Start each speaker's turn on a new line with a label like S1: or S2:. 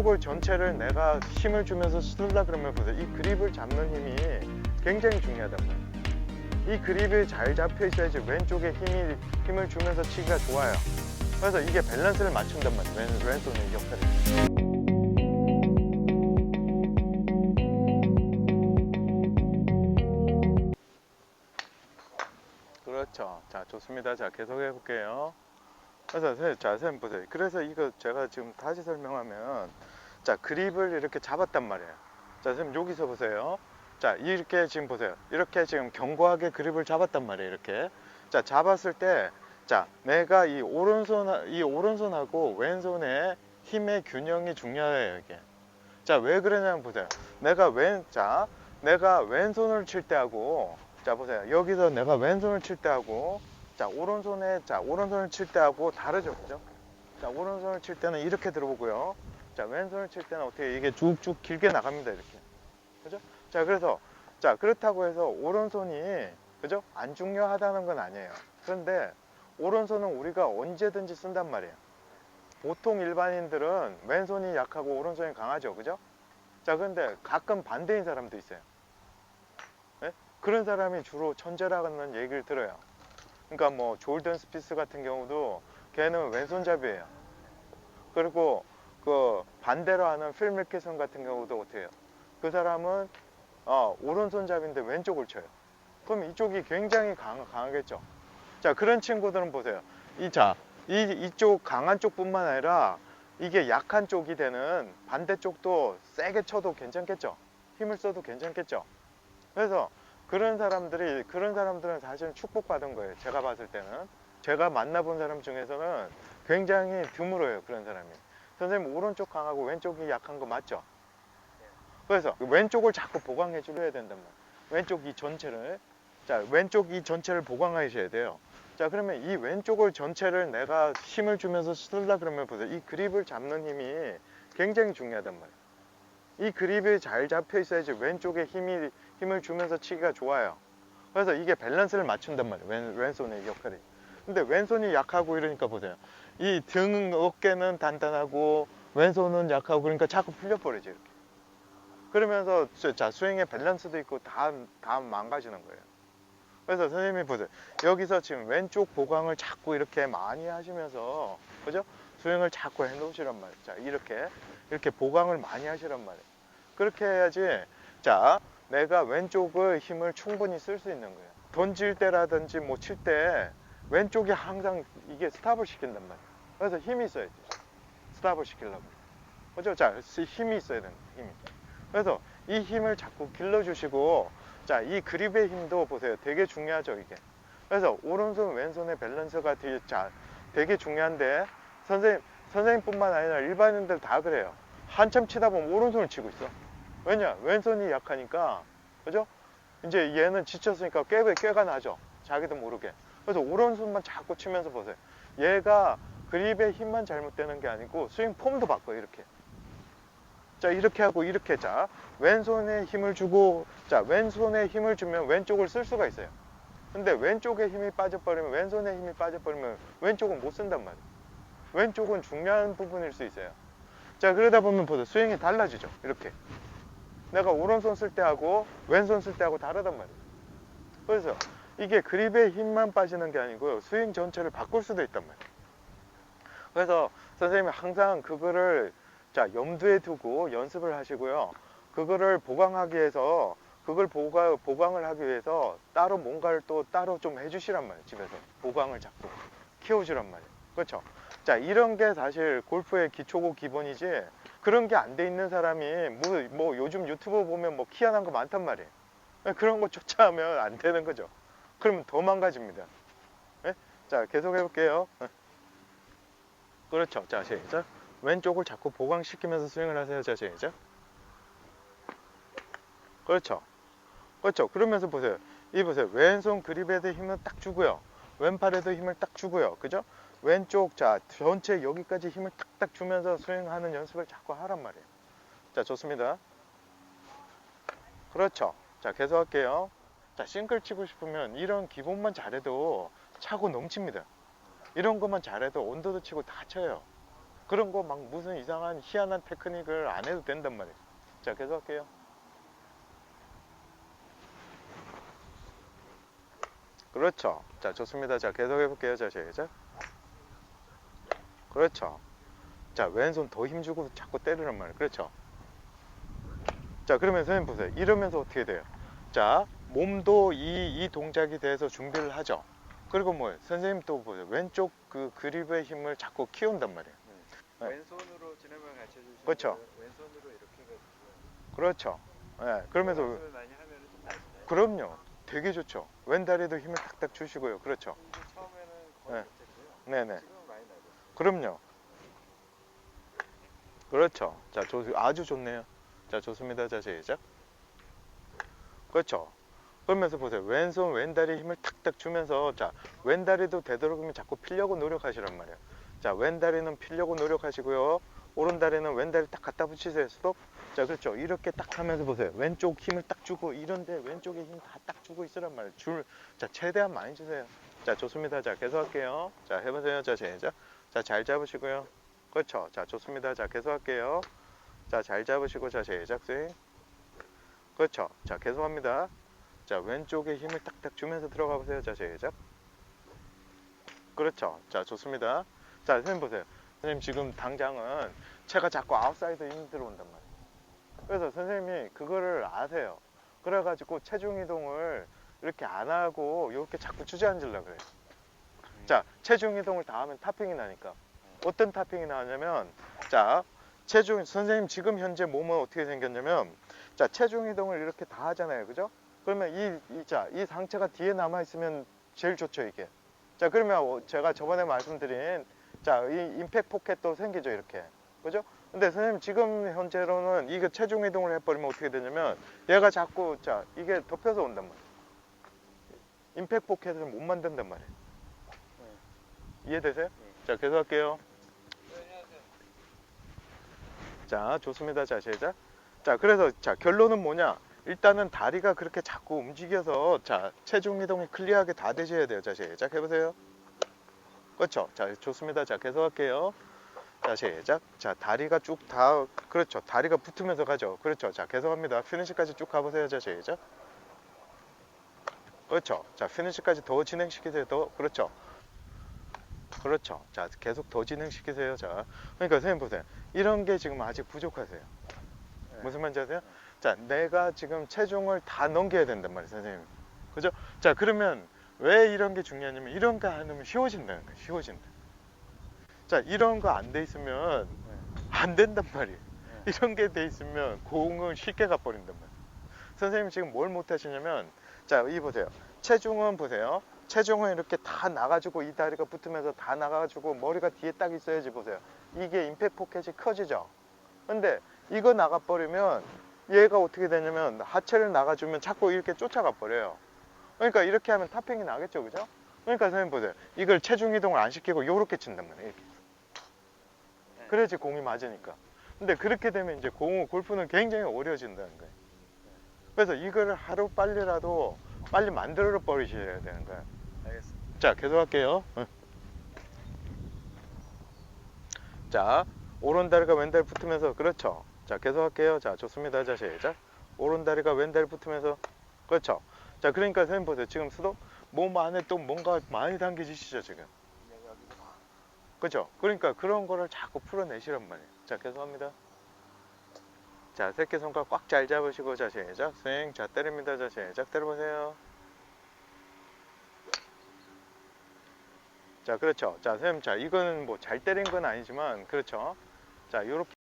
S1: 왼쪽을 전체를 내가 힘을 주면서 쓰려 그러면 보세요. 이 그립을 잡는 힘이 굉장히 중요하단 말이에요. 이 그립이 잘 잡혀 있어야지 왼쪽에 힘을 주면서 치기가 좋아요. 그래서 이게 밸런스를 맞춘단 말이에요. 왼손의 역할이. 그렇죠. 자, 좋습니다. 자, 계속 해볼게요. 그래서 자, 선생님 보세요. 그래서 이거 제가 지금 다시 설명하면, 자, 그립을 이렇게 잡았단 말이에요. 자, 선생님 여기서 보세요. 자, 이렇게 지금 보세요. 이렇게 지금 견고하게 그립을 잡았단 말이에요. 이렇게. 자, 잡았을 때, 자, 내가 이 오른손하고 왼손의 힘의 균형이 중요해요, 이게. 자, 왜 그러냐면 보세요. 내가 왼손을 칠 때하고, 자, 보세요. 여기서 내가 왼손을 칠 때하고, 자, 오른손을 칠 때하고 다르죠, 그죠? 자, 오른손을 칠 때는 이렇게 들어오고요. 자, 왼손을 칠 때는 어떻게 이게 쭉쭉 길게 나갑니다, 이렇게. 그죠? 자, 그렇다고 해서 오른손이, 그죠? 안 중요하다는 건 아니에요. 그런데 오른손은 우리가 언제든지 쓴단 말이에요. 보통 일반인들은 왼손이 약하고 오른손이 강하죠, 그죠? 자, 그런데 가끔 반대인 사람도 있어요. 네? 그런 사람이 주로 천재라는 얘기를 들어요. 그러니까 뭐 졸던 스피스 같은 경우도 걔는 왼손잡이에요. 그리고 그 반대로 하는 필 미켈슨 같은 경우도 어때요? 그 사람은 오른손잡이인데 왼쪽을 쳐요. 그럼 이쪽이 굉장히 강하겠죠. 자, 그런 친구들은 보세요. 이쪽 강한 쪽뿐만 아니라 이게 약한 쪽이 되는 반대쪽도 세게 쳐도 괜찮겠죠. 힘을 써도 괜찮겠죠. 그래서 그런 사람들은 사실은 축복받은 거예요. 제가 봤을 때는. 제가 만나본 사람 중에서는 굉장히 드물어요, 그런 사람이. 선생님, 오른쪽 강하고 왼쪽이 약한 거 맞죠? 그래서 왼쪽을 자꾸 보강해 줘야 된단 말이에요. 왼쪽 이 전체를. 자, 왼쪽 이 전체를 보강하셔야 돼요. 자, 그러면 이 왼쪽을 전체를 내가 힘을 주면서 쓰려 그러면 보세요. 이 그립을 잡는 힘이 굉장히 중요하단 말이에요. 이 그립이 잘 잡혀 있어야지 왼쪽에 힘을 주면서 치기가 좋아요. 그래서 이게 밸런스를 맞춘단 말이에요. 왼손의 역할이. 근데 왼손이 약하고 이러니까 보세요. 이 등, 어깨는 단단하고 왼손은 약하고 그러니까 자꾸 풀려버리죠, 이렇게. 그러면서 자, 스윙의 밸런스도 있고 다 망가지는 거예요. 그래서 선생님이 보세요. 여기서 지금 왼쪽 보강을 자꾸 이렇게 많이 하시면서, 그죠? 스윙을 자꾸 해 놓으시란 말이에요. 자, 이렇게 보강을 많이 하시란 말이에요. 그렇게 해야지, 자, 내가 왼쪽의 힘을 충분히 쓸 수 있는 거예요. 던질 때라든지 뭐 칠 때 왼쪽이 항상 이게 스탑을 시킨단 말이에요. 그래서 힘이 있어야 돼요. 스탑을 시키려고. 그죠? 자, 힘이 있어야 되는 힘이. 그래서 이 힘을 자꾸 길러주시고, 자, 이 그립의 힘도 보세요. 되게 중요하죠, 이게. 그래서 오른손, 왼손의 밸런스가 되게 중요한데, 선생님뿐만 아니라 일반인들 다 그래요. 한참 치다 보면 오른손을 치고 있어. 왜냐? 왼손이 약하니까, 그죠? 이제 얘는 지쳤으니까 꾀가 나죠. 자기도 모르게. 그래서 오른손만 자꾸 치면서 보세요. 얘가 그립의 힘만 잘못되는 게 아니고 스윙 폼도 바꿔요, 이렇게. 자, 이렇게 하고 이렇게. 자, 왼손에 힘을 주고, 자, 왼손에 힘을 주면 왼쪽을 쓸 수가 있어요. 근데 왼쪽에 힘이 빠져버리면, 왼손에 힘이 빠져버리면 왼쪽은 못 쓴단 말이에요. 왼쪽은 중요한 부분일 수 있어요. 자, 그러다 보면 보세요. 스윙이 달라지죠, 이렇게. 내가 오른손 쓸 때하고 왼손 쓸 때하고 다르단 말이에요. 그래서 이게 그립의 힘만 빠지는 게 아니고요, 스윙 전체를 바꿀 수도 있단 말이에요. 그래서 선생님이 항상 그거를, 자, 염두에 두고 연습을 하시고요. 그거를 보강하기 위해서, 보강을 하기 위해서 따로 뭔가를 또 따로 좀 해주시란 말이에요. 집에서 보강을 자꾸 키워주란 말이에요. 그렇죠? 자, 이런 게 사실 골프의 기초고 기본이지, 그런 게 안 돼 있는 사람이 뭐 요즘 유튜브 보면 뭐 희한한 거 많단 말이에요. 그런 거 쫓아하면 안 되는 거죠. 그러면 더 망가집니다. 네? 자, 계속 해볼게요. 그렇죠. 자, 시작. 왼쪽을 자꾸 보강시키면서 스윙을 하세요. 자, 시작. 그렇죠. 그렇죠. 그러면서 보세요. 보세요. 왼손 그립에도 힘을 딱 주고요. 왼팔에도 힘을 딱 주고요. 그죠? 왼쪽, 자, 전체 여기까지 힘을 탁탁 주면서 스윙하는 연습을 자꾸 하란 말이에요. 자, 좋습니다. 그렇죠. 자, 계속 할게요. 자, 싱글 치고 싶으면 이런 기본만 잘해도 차고 넘칩니다. 이런 것만 잘해도 온도도 치고 다 쳐요. 그런 거 막 무슨 이상한 희한한 테크닉을 안 해도 된단 말이에요. 자, 계속 할게요. 그렇죠. 자, 좋습니다. 자, 계속 해볼게요. 자, 시작. 그렇죠. 자, 왼손 더 힘주고 자꾸 때리란 말이에요. 그렇죠. 자, 그러면 선생님 보세요. 이러면서 어떻게 돼요? 자, 몸도 이 동작이 돼서 준비를 하죠. 그리고 뭐 선생님 또 보세요. 왼쪽 그 그립의 힘을 자꾸 키운단 말이에요. 네.
S2: 왼손으로 진행을 가르쳐 주시면
S1: 그렇죠.
S2: 왼손으로 이렇게 해가지고
S1: 그렇죠. 예, 그러면서
S2: 연습을 많이 하면 좀 나아지나요?
S1: 그럼요. 되게 좋죠. 왼다리도 힘을 탁탁 주시고요. 그렇죠.
S2: 근데 처음에는 거의
S1: 네.
S2: 못했고요.
S1: 네네.
S2: 지금은 많이 나아졌어요.
S1: 그럼요. 그렇죠. 자, 아주 좋네요. 자, 좋습니다. 자, 시작. 그렇죠. 그러면서 보세요. 왼손, 왼다리 힘을 탁탁 주면서, 자, 왼다리도 되도록이면 자꾸 피려고 노력하시란 말이에요. 자, 왼다리는 피려고 노력하시고요. 오른다리는 왼다리 딱 갖다 붙이세요. 스톱. 자, 그렇죠. 이렇게 딱 하면서 보세요. 왼쪽 힘을 딱 주고, 이런데 왼쪽에 힘 다 딱 주고 있으란 말이에요. 자, 최대한 많이 주세요. 자, 좋습니다. 자, 계속 할게요. 자, 해보세요. 자, 시작. 자, 잘 잡으시고요. 그렇죠. 자, 좋습니다. 자, 계속 할게요. 자, 잘 잡으시고, 자, 시작. 스윙. 그렇죠. 자, 계속 합니다. 자, 왼쪽에 힘을 딱딱 주면서 들어가 보세요. 자, 시작. 그렇죠. 자, 좋습니다. 자, 선생님 보세요. 선생님 지금 당장은 제가 자꾸 아웃사이드 힘이 들어온단 말이에요. 그래서 선생님이 그거를 아세요. 그래가지고 체중 이동을 이렇게 안 하고 이렇게 자꾸 주저앉으려고 그래요. 자, 체중 이동을 다 하면 타핑이 나니까. 어떤 타핑이 나냐면, 자, 선생님 지금 현재 몸은 어떻게 생겼냐면, 자, 체중 이동을 이렇게 다 하잖아요. 그죠? 그러면 이 상체가 뒤에 남아있으면 제일 좋죠, 이게. 자, 그러면 제가 저번에 말씀드린, 자, 이 임팩 포켓도 생기죠, 이렇게. 그죠? 근데 선생님 지금 현재로는 이거 체중 이동을 해버리면 어떻게 되냐면, 얘가 자꾸, 자, 이게 덮여서 온단 말이에요. 임팩 포켓을 못 만든단 말이에요. 이해되세요? 자, 계속 할게요. 자, 좋습니다. 자, 시작. 자, 그래서, 자, 결론은 뭐냐? 일단은 다리가 그렇게 자꾸 움직여서, 자, 체중 이동이 클리어하게 다 되셔야 돼요. 자, 시작 해보세요. 그렇죠. 자, 좋습니다. 자, 계속 할게요. 자, 시작. 자, 다리가 쭉 다, 그렇죠. 다리가 붙으면서 가죠. 그렇죠. 자, 계속 합니다. 피니시까지 쭉 가보세요. 자, 시작. 그렇죠. 자, 피니시까지 더 진행시키세요. 더, 그렇죠. 그렇죠. 자, 계속 더 진행시키세요. 자, 그러니까 선생님 보세요. 이런 게 지금 아직 부족하세요. 무슨 말인지 아세요? 자, 내가 지금 체중을 다 넘겨야 된단 말이에요, 선생님. 그죠? 자, 그러면 왜 이런 게 중요하냐면, 이런 거 안 하면 쉬워진다는 거예요. 쉬워진다. 자, 이런 거 안 돼 있으면 안 된단 말이에요. 이런 게 돼 있으면 공을 쉽게 가버린단 말이에요. 선생님 지금 뭘 못 하시냐면, 자, 이 보세요. 체중은 보세요. 체중은 이렇게 다 나가지고 이 다리가 붙으면서 다 나가지고 머리가 뒤에 딱 있어야지. 보세요. 이게 임팩 포켓이 커지죠. 근데 이거 나가버리면 얘가 어떻게 되냐면, 하체를 나가주면 자꾸 이렇게 쫓아가 버려요. 그러니까 이렇게 하면 타핑이 나겠죠, 그죠? 그러니까 선생님 보세요. 이걸 체중 이동을 안 시키고 요렇게 친단 말이에요. 이렇게. 그래야지 공이 맞으니까. 근데 그렇게 되면 이제 골프는 굉장히 어려워진다는 거예요. 그래서 이거를 하루 빨리라도 빨리 만들어 버리셔야 되는 거예요.
S2: 알겠습니다.
S1: 자, 계속 할게요. 자, 오른다리가 왼다리 붙으면서, 그렇죠. 자, 계속 할게요. 자, 좋습니다. 자, 시작. 오른다리가 왼다리 붙으면서, 그렇죠. 자, 그러니까 선생님 보세요. 지금 수도 몸 안에 또 뭔가 많이 당겨지시죠, 지금. 그렇죠. 그러니까 그런 거를 자꾸 풀어내시란 말이에요. 자, 계속 합니다. 자, 새끼손가락 꽉 잘 잡으시고, 자, 시작. 스윙. 자, 때립니다. 자, 시작. 때려보세요. 자, 그렇죠. 자, 선생님, 자, 이거는 뭐 잘 때린 건 아니지만, 그렇죠. 자, 요렇게.